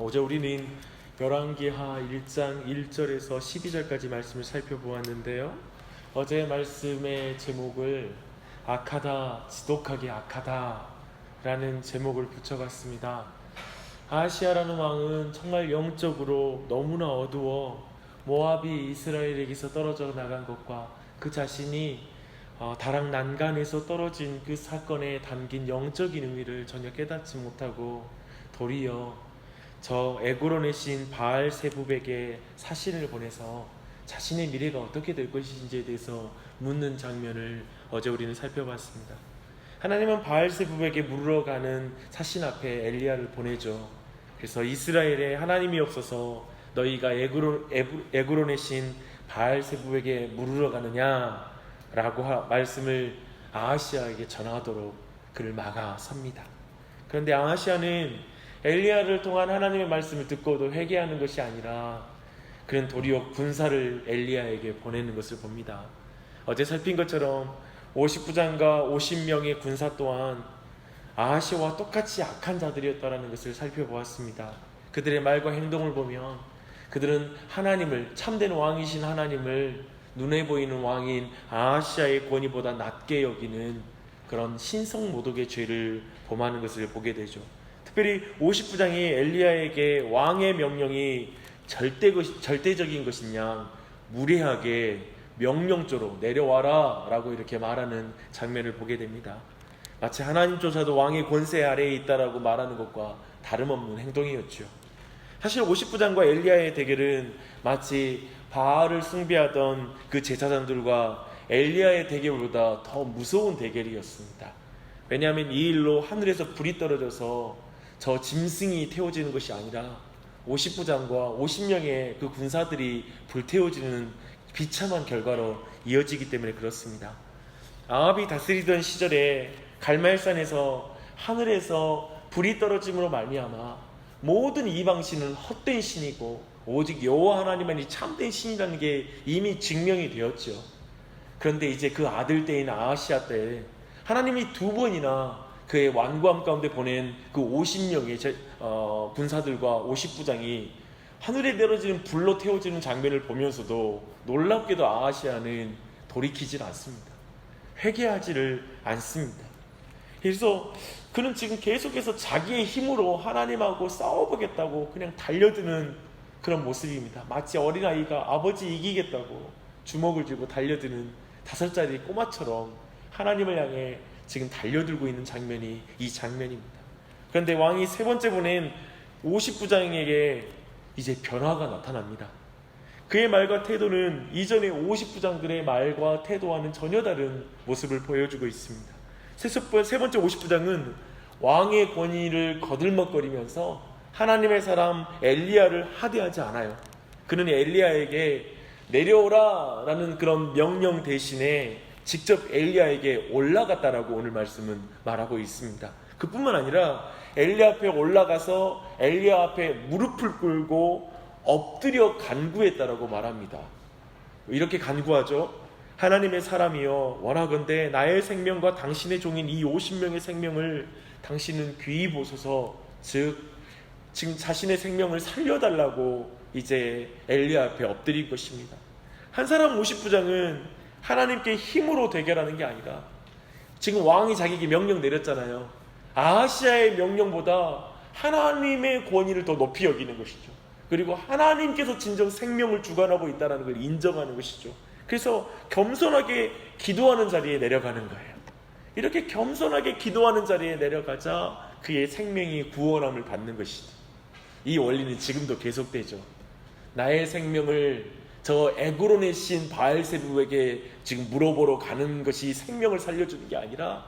어제 우리는 열왕기하 1장 1절에서 12절까지 말씀을 살펴보았는데요. 어제 말씀의 제목을 악하다, 지독하게 악하다 라는 제목을 붙여봤습니다. 아하시아라는 왕은 정말 영적으로 너무나 어두워 모압이 이스라엘에게서 떨어져 나간 것과 그 자신이 다락 난간에서 떨어진 그 사건에 담긴 영적인 의미를 전혀 깨닫지 못하고 도리어 저 에그론의 신 바알세붑에게 사신을 보내서 자신의 미래가 어떻게 될 것인지에 대해서 묻는 장면을 어제 우리는 살펴봤습니다. 하나님은 바알세붑에게 물으러 가는 사신 앞에 엘리야를 보내죠. 그래서 이스라엘에 하나님이 없어서 너희가 에그론의 신 바알세붑에게 물으러 가느냐 라고 말씀을 아하시아에게 전하도록 그를 막아섭니다. 그런데 아하시아는 엘리야를 통한 하나님의 말씀을 듣고도 회개하는 것이 아니라 그는 도리어 군사를 엘리야에게 보내는 것을 봅니다. 어제 살핀 것처럼 50부장과 50명의 군사 또한 아하시아와 똑같이 악한 자들이었다는 것을 살펴보았습니다. 그들의 말과 행동을 보면 그들은 하나님을, 참된 왕이신 하나님을 눈에 보이는 왕인 아하시아의 권위보다 낮게 여기는 그런 신성모독의 죄를 범하는 것을 보게 되죠. 특별히 50부장이 엘리야에게 왕의 명령이 절대적인 것이냐, 무례하게 명령조로 내려와라 라고 이렇게 말하는 장면을 보게 됩니다. 마치 하나님조차도 왕의 권세 아래에 있다라고 말하는 것과 다름없는 행동이었죠. 사실 50부장과 엘리야의 대결은 마치 바알을 숭배하던 그 제사장들과 엘리야의 대결보다 더 무서운 대결이었습니다. 왜냐하면 이 일로 하늘에서 불이 떨어져서 저 짐승이 태워지는 것이 아니라 50부장과 50명의 그 군사들이 불태워지는 비참한 결과로 이어지기 때문에 그렇습니다. 아합이 다스리던 시절에 갈멜산에서 하늘에서 불이 떨어짐으로 말미암아 모든 이방신은 헛된 신이고 오직 여호와 하나님만이 참된 신이라는 게 이미 증명이 되었죠. 그런데 이제 그 아들 때인 아하시아 때 하나님이 두 번이나 그의 완고함 가운데 보낸 그 50명의 군사들과 50부장이 하늘에 내려지는 불로 태워지는 장면을 보면서도 놀랍게도 아하시아는 돌이키질 않습니다. 회개하지를 않습니다. 그래서 그는 지금 계속해서 자기의 힘으로 하나님하고 싸워보겠다고 그냥 달려드는 그런 모습입니다. 마치 어린아이가 아버지 이기겠다고 주먹을 쥐고 달려드는 5살짜리 꼬마처럼 하나님을 향해 지금 달려들고 있는 장면이 이 장면입니다. 그런데 왕이 세 번째 보낸 50부장에게 이제 변화가 나타납니다. 그의 말과 태도는 이전의 50부장들의 말과 태도와는 전혀 다른 모습을 보여주고 있습니다. 세 번째 50부장은 왕의 권위를 거들먹거리면서 하나님의 사람 엘리야를 하대하지 않아요. 그는 엘리야에게 내려오라 라는 그런 명령 대신에 직접 엘리야에게 올라갔다라고 오늘 말씀은 말하고 있습니다. 그뿐만 아니라 엘리야 앞에 올라가서 엘리야 앞에 무릎을 꿇고 엎드려 간구했다라고 말합니다. 이렇게 간구하죠. 하나님의 사람이여, 원하건대 나의 생명과 당신의 종인 이 50명의 생명을 당신은 귀히 보소서. 즉 지금 자신의 생명을 살려달라고 이제 엘리야 앞에 엎드릴 것입니다. 한 사람 50부장은 하나님께 힘으로 대결하는 게 아니라 지금 왕이 자기에게 명령 내렸잖아요. 아하시아의 명령보다 하나님의 권위를 더 높이 여기는 것이죠. 그리고 하나님께서 진정 생명을 주관하고 있다는 걸 인정하는 것이죠. 그래서 겸손하게 기도하는 자리에 내려가는 거예요. 이렇게 겸손하게 기도하는 자리에 내려가자 그의 생명이 구원함을 받는 것이죠. 이 원리는 지금도 계속되죠. 나의 생명을 저 에그론의 신 바알세붑에게 지금 물어보러 가는 것이 생명을 살려주는 게 아니라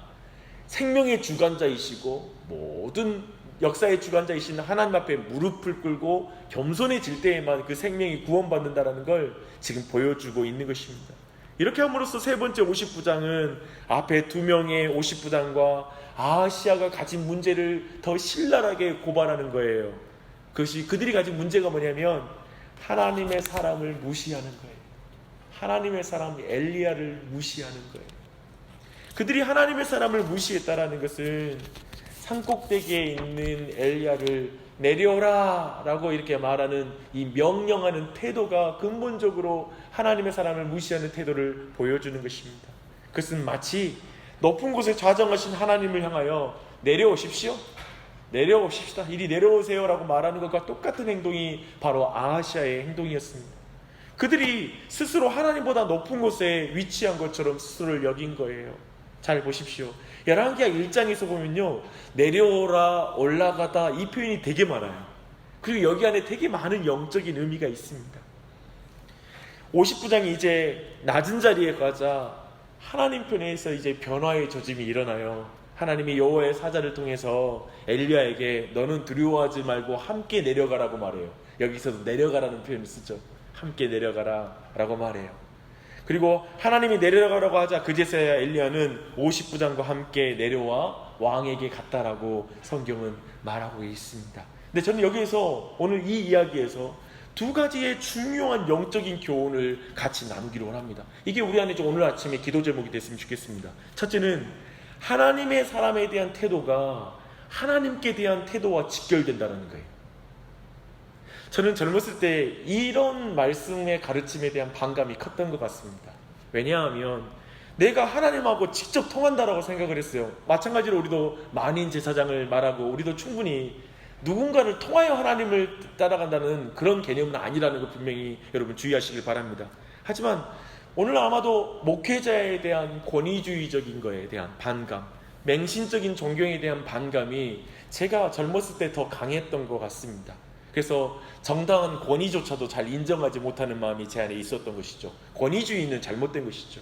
생명의 주관자이시고 모든 역사의 주관자이신 하나님 앞에 무릎을 꿇고 겸손해질 때에만 그 생명이 구원받는다는 걸 지금 보여주고 있는 것입니다. 이렇게 함으로써 세 번째 50부장은 앞에 2명의 50부장과 아하시아가 가진 문제를 더 신랄하게 고발하는 거예요. 그것이 그들이 가진 문제가 뭐냐면 하나님의 사람을 무시하는 거예요. 하나님의 사람 엘리야를 무시하는 거예요. 그들이 하나님의 사람을 무시했다라는 것은 산꼭대기에 있는 엘리야를 내려오라 라고 이렇게 말하는 이 명령하는 태도가 근본적으로 하나님의 사람을 무시하는 태도를 보여주는 것입니다. 그것은 마치 높은 곳에 좌정하신 하나님을 향하여 내려오십시오, 내려오십시다, 이리 내려오세요 라고 말하는 것과 똑같은 행동이 바로 아하시아의 행동이었습니다. 그들이 스스로 하나님보다 높은 곳에 위치한 것처럼 스스로를 여긴 거예요. 잘 보십시오. 열왕기하 1장에서 보면요, 내려오라, 올라가다 이 표현이 되게 많아요. 그리고 여기 안에 되게 많은 영적인 의미가 있습니다. 59장이 이제 낮은 자리에 가자 하나님 편에서 이제 변화의 조짐이 일어나요. 하나님이 여호와의 사자를 통해서 엘리야에게 너는 두려워하지 말고 함께 내려가라고 말해요. 여기서도 내려가라는 표현을 쓰죠. 함께 내려가라 라고 말해요. 그리고 하나님이 내려가라고 하자 그제서야 엘리야는 59장과 함께 내려와 왕에게 갔다라고 성경은 말하고 있습니다. 근데 저는 여기에서 오늘 이 이야기에서 두 가지의 중요한 영적인 교훈을 같이 나누기로 합니다. 이게 우리 안에 좀 오늘 아침에 기도 제목이 됐으면 좋겠습니다. 첫째는 하나님의 사람에 대한 태도가 하나님께 대한 태도와 직결된다는 거예요. 저는 젊었을 때 이런 말씀의 가르침에 대한 반감이 컸던 것 같습니다. 왜냐하면 내가 하나님하고 직접 통한다라고 생각을 했어요. 마찬가지로 우리도 만인 제사장을 말하고 우리도 충분히 누군가를 통하여 하나님을 따라간다는 그런 개념은 아니라는 거 분명히 여러분 주의하시길 바랍니다. 하지만 오늘 아마도 목회자에 대한 권위주의적인 거에 대한 반감, 맹신적인 존경에 대한 반감이 제가 젊었을 때 더 강했던 것 같습니다. 그래서 정당한 권위조차도 잘 인정하지 못하는 마음이 제 안에 있었던 것이죠. 권위주의는 잘못된 것이죠.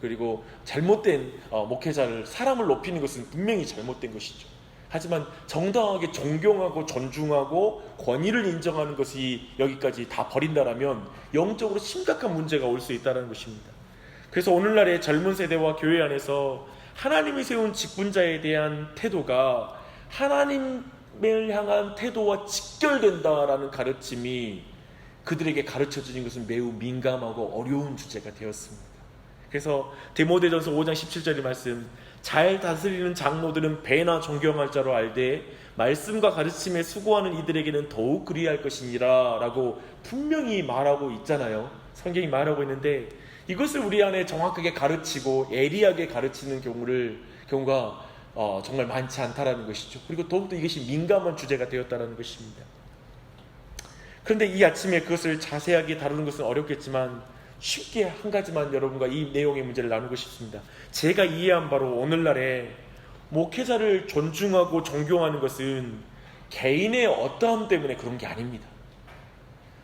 그리고 잘못된 목회자를, 사람을 높이는 것은 분명히 잘못된 것이죠. 하지만 정당하게 존경하고 존중하고 권위를 인정하는 것이 여기까지 다 버린다라면 영적으로 심각한 문제가 올 수 있다는 것입니다. 그래서 오늘날의 젊은 세대와 교회 안에서 하나님이 세운 직분자에 대한 태도가 하나님을 향한 태도와 직결된다라는 가르침이 그들에게 가르쳐주는 것은 매우 민감하고 어려운 주제가 되었습니다. 그래서 디모데전서 5장 17절의 말씀, 잘 다스리는 장로들은 배나 존경할 자로 알되 말씀과 가르침에 수고하는 이들에게는 더욱 그리할 것이니라 라고 분명히 말하고 있잖아요. 성경이 말하고 있는데 이것을 우리 안에 정확하게 가르치고 예리하게 가르치는 경우가 정말 많지 않다라는 것이죠. 그리고 더욱더 이것이 민감한 주제가 되었다는 것입니다. 그런데 이 아침에 그것을 자세하게 다루는 것은 어렵겠지만 쉽게 한 가지만 여러분과 이 내용의 문제를 나누고 싶습니다. 제가 이해한 바로 오늘날에 목회자를 존중하고 존경하는 것은 개인의 어떠함 때문에 그런 게 아닙니다.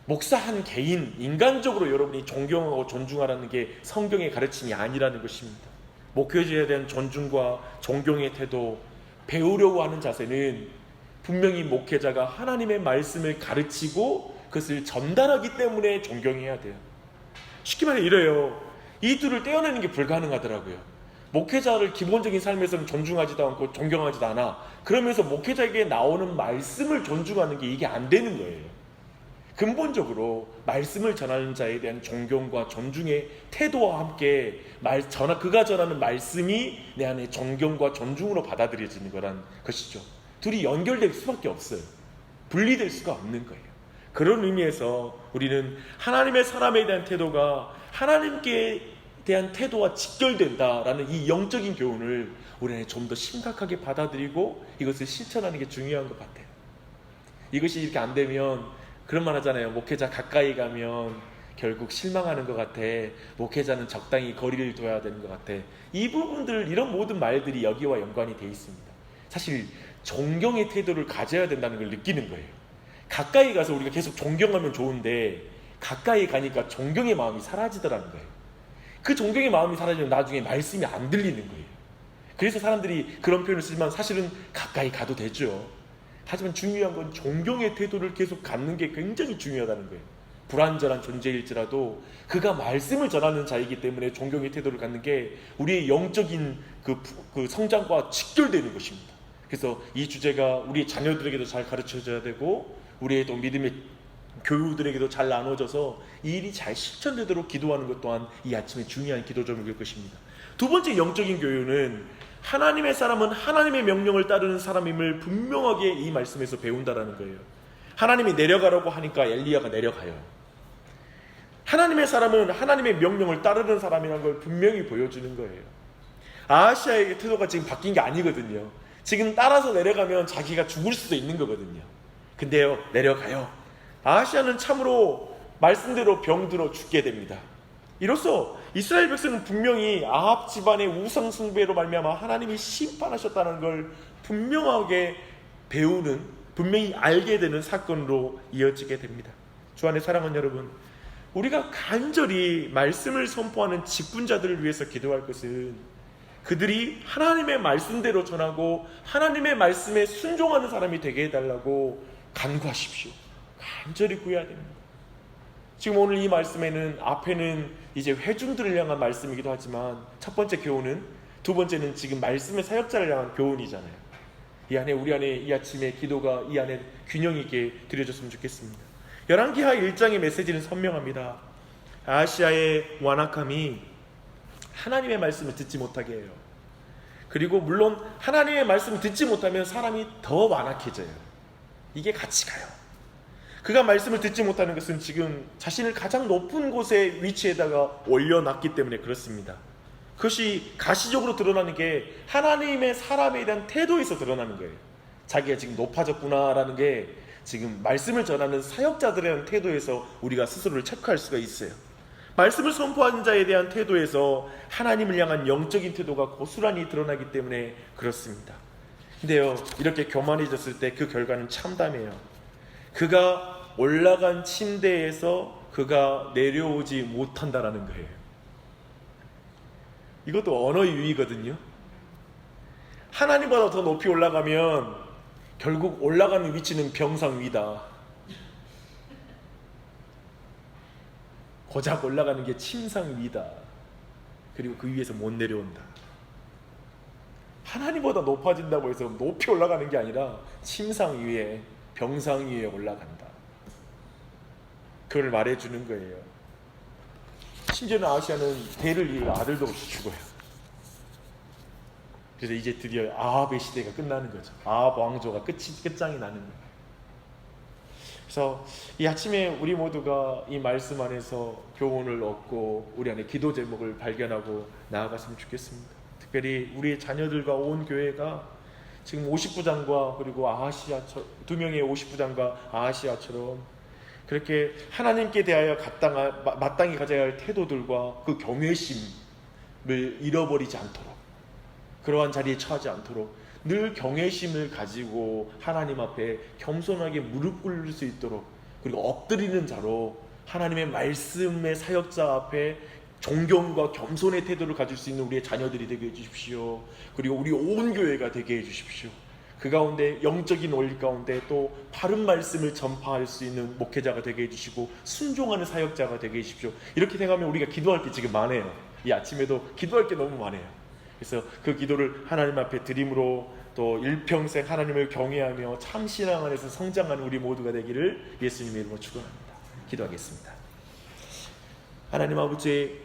목사 한 개인, 인간적으로 여러분이 존경하고 존중하라는 게 성경의 가르침이 아니라는 것입니다. 목회자에 대한 존중과 존경의 태도, 배우려고 하는 자세는 분명히 목회자가 하나님의 말씀을 가르치고 그것을 전달하기 때문에 존경해야 돼요. 쉽게 말해 이래요. 이 둘을 떼어내는 게 불가능하더라고요. 목회자를 기본적인 삶에서는 존중하지도 않고 존경하지도 않아. 그러면서 목회자에게 나오는 말씀을 존중하는 게 이게 안 되는 거예요. 근본적으로 말씀을 전하는 자에 대한 존경과 존중의 태도와 함께 그가 전하는 말씀이 내 안에 존경과 존중으로 받아들여지는 거란 것이죠. 둘이 연결될 수밖에 없어요. 분리될 수가 없는 거예요. 그런 의미에서 우리는 하나님의 사람에 대한 태도가 하나님께 대한 태도와 직결된다라는 이 영적인 교훈을 우리는 좀 더 심각하게 받아들이고 이것을 실천하는 게 중요한 것 같아요. 이것이 이렇게 안 되면 그런 말 하잖아요. 목회자 가까이 가면 결국 실망하는 것 같아. 목회자는 적당히 거리를 둬야 되는 것 같아. 이 부분들, 이런 모든 말들이 여기와 연관이 되어 있습니다. 사실 존경의 태도를 가져야 된다는 걸 느끼는 거예요. 가까이 가서 우리가 계속 존경하면 좋은데 가까이 가니까 존경의 마음이 사라지더라는 거예요. 그 존경의 마음이 사라지면 나중에 말씀이 안 들리는 거예요. 그래서 사람들이 그런 표현을 쓰지만 사실은 가까이 가도 되죠. 하지만 중요한 건 존경의 태도를 계속 갖는 게 굉장히 중요하다는 거예요. 불완전한 존재일지라도 그가 말씀을 전하는 자이기 때문에 존경의 태도를 갖는 게 우리의 영적인 그 성장과 직결되는 것입니다. 그래서 이 주제가 우리 자녀들에게도 잘 가르쳐줘야 되고 우리의 또 믿음의 교우들에게도 잘 나눠져서 이 일이 잘 실천되도록 기도하는 것 또한 이 아침에 중요한 기도 제목일 것입니다. 두 번째 영적인 교훈은 하나님의 사람은 하나님의 명령을 따르는 사람임을 분명하게 이 말씀에서 배운다라는 거예요. 하나님이 내려가라고 하니까 엘리야가 내려가요. 하나님의 사람은 하나님의 명령을 따르는 사람이라는 걸 분명히 보여주는 거예요. 아하시아의 태도가 지금 바뀐 게 아니거든요. 지금 따라서 내려가면 자기가 죽을 수도 있는 거거든요. 근데요, 내려가요. 아하시아는 참으로 말씀대로 병들어 죽게 됩니다. 이로써 이스라엘 백성은 분명히 아합 집안의 우상 숭배로 말미암아 하나님이 심판하셨다는 걸 분명하게 배우는, 분명히 알게 되는 사건으로 이어지게 됩니다. 주 안에 사랑하는 여러분, 우리가 간절히 말씀을 선포하는 직분자들을 위해서 기도할 것은 그들이 하나님의 말씀대로 전하고 하나님의 말씀에 순종하는 사람이 되게 해달라고 간구하십시오. 간절히 구해야 됩니다. 지금 오늘 이 말씀에는 앞에는 이제 회중들을 향한 말씀이기도 하지만 첫 번째 교훈은, 두 번째는 지금 말씀의 사역자를 향한 교훈이잖아요. 이 안에, 우리 안에 이 아침에 기도가 이 안에 균형 있게 드려졌으면 좋겠습니다. 열왕기하 1장의 메시지는 선명합니다. 아하시아의 완악함이 하나님의 말씀을 듣지 못하게 해요. 그리고 물론 하나님의 말씀을 듣지 못하면 사람이 더 완악해져요. 이게 같이 가요. 그가 말씀을 듣지 못하는 것은 지금 자신을 가장 높은 곳에 위치에다가 올려놨기 때문에 그렇습니다. 그것이 가시적으로 드러나는 게 하나님의 사람에 대한 태도에서 드러나는 거예요. 자기가 지금 높아졌구나라는 게 지금 말씀을 전하는 사역자들에 대한 태도에서 우리가 스스로를 체크할 수가 있어요. 말씀을 선포하는 자에 대한 태도에서 하나님을 향한 영적인 태도가 고스란히 드러나기 때문에 그렇습니다. 근데요, 이렇게 교만해졌을 때 그 결과는 참담해요. 그가 올라간 침대에서 그가 내려오지 못한다라는 거예요. 이것도 언어의 유희거든요. 하나님보다 더 높이 올라가면 결국 올라가는 위치는 병상 위다. 고작 올라가는 게 침상 위다. 그리고 그 위에서 못 내려온다. 하나님보다 높아진다고 해서 높이 올라가는 게 아니라 침상 위에, 병상 위에 올라간다. 그걸 말해주는 거예요. 심지어는 아하시아는 대를 이을 아들도 없이 죽어요. 그래서 이제 드디어 아합의 시대가 끝나는 거죠. 아합 왕조가 끝장이 나는 거예요. 그래서 이 아침에 우리 모두가 이 말씀 안에서 교훈을 얻고 우리 안에 기도 제목을 발견하고 나아갔으면 좋겠습니다. 특별히 우리의 자녀들과 온 교회가 지금 50부장과 그리고 아하시아, 두 명의 50부장과 아하시아처럼 그렇게 하나님께 대하여 마땅히 가져야 할 태도들과 그 경외심을 잃어버리지 않도록, 그러한 자리에 처하지 않도록 늘 경외심을 가지고 하나님 앞에 겸손하게 무릎 꿇을 수 있도록, 그리고 엎드리는 자로 하나님의 말씀의 사역자 앞에 존경과 겸손의 태도를 가질 수 있는 우리의 자녀들이 되게 해주십시오. 그리고 우리 온 교회가 되게 해주십시오. 그 가운데 영적인 원리 가운데 또 바른 말씀을 전파할 수 있는 목회자가 되게 해주시고 순종하는 사역자가 되게 해주십시오. 이렇게 생각하면 우리가 기도할 게 지금 많아요. 이 아침에도 기도할 게 너무 많아요. 그래서 그 기도를 하나님 앞에 드림으로 또 일평생 하나님을 경외하며 참 신앙 안에서 성장하는 우리 모두가 되기를 예수님의 이름으로 축원합니다. 기도하겠습니다. 하나님 아버지,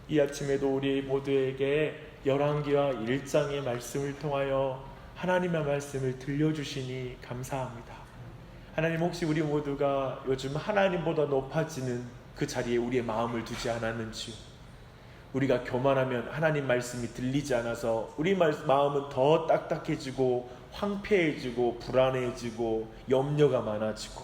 이 아침에도 우리 모두에게 열왕기하 1장의 말씀을 통하여 하나님의 말씀을 들려주시니 감사합니다. 하나님, 혹시 우리 모두가 요즘 하나님보다 높아지는 그 자리에 우리의 마음을 두지 않았는지요? 우리가 교만하면 하나님 말씀이 들리지 않아서 우리 마음은 더 딱딱해지고 황폐해지고 불안해지고 염려가 많아지고,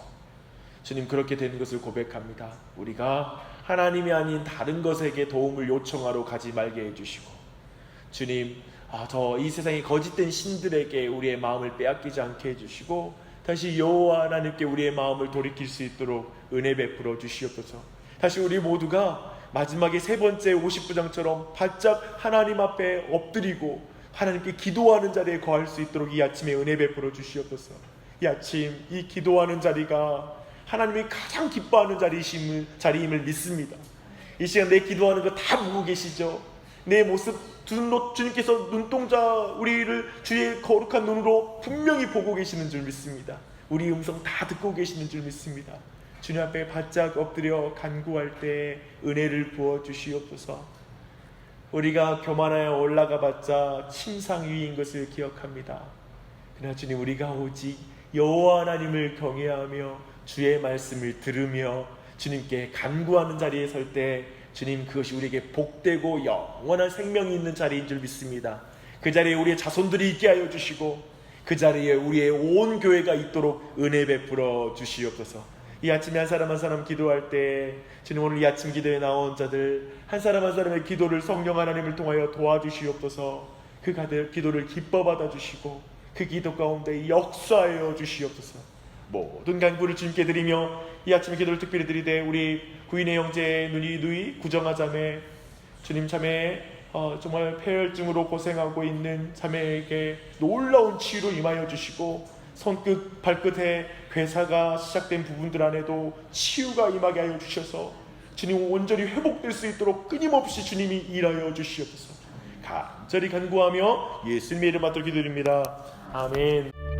주님, 그렇게 되는 것을 고백합니다. 우리가 하나님이 아닌 다른 것에게 도움을 요청하러 가지 말게 해주시고, 주님, 이 세상의 거짓된 신들에게 우리의 마음을 빼앗기지 않게 해주시고 다시 여호와 하나님께 우리의 마음을 돌이킬 수 있도록 은혜 베풀어 주시옵소서. 다시 우리 모두가 마지막에 세 번째 50부장처럼 바짝 하나님 앞에 엎드리고 하나님께 기도하는 자리에 거할 수 있도록 이 아침에 은혜 베풀어 주시옵소서. 이 아침 이 기도하는 자리가 하나님이 가장 기뻐하는 자리임을 믿습니다. 이 시간 내 기도하는 거 다 보고 계시죠? 내 모습 주님께서 눈동자 우리를 주의 거룩한 눈으로 분명히 보고 계시는 줄 믿습니다. 우리 음성 다 듣고 계시는 줄 믿습니다. 주님 앞에 바짝 엎드려 간구할 때 은혜를 부어 주시옵소서. 우리가 교만하여 올라가봤자 침상 위인 것을 기억합니다. 그러나 주님, 우리가 오직 여호와 하나님을 경외하며 주의 말씀을 들으며 주님께 간구하는 자리에 설 때 주님, 그것이 우리에게 복되고 영원한 생명이 있는 자리인 줄 믿습니다. 그 자리에 우리의 자손들이 있게 하여 주시고 그 자리에 우리의 온 교회가 있도록 은혜 베풀어 주시옵소서. 이 아침에 한 사람 한 사람 기도할 때 주님, 오늘 이 아침 기도에 나온 자들 한 사람 한 사람의 기도를 성령 하나님을 통하여 도와주시옵소서. 그 기도를 기뻐 받아주시고 그 기도 가운데 역사하여 주시옵소서. 모든 간구를 주님께 드리며 이 아침에 기도를 특별히 드리되 우리 구인의 형제 누이 구정하자매 주님, 자매 정말 폐혈증으로 고생하고 있는 자매에게 놀라운 치유로 임하여 주시고 손끝 발끝에 괴사가 시작된 부분들 안에도 치유가 임하게 하여 주셔서 주님, 온전히 회복될 수 있도록 끊임없이 주님이 일하여 주시옵소서. 간절히 간구하며 예수님의 이름 받들어 기도드립니다. 아멘.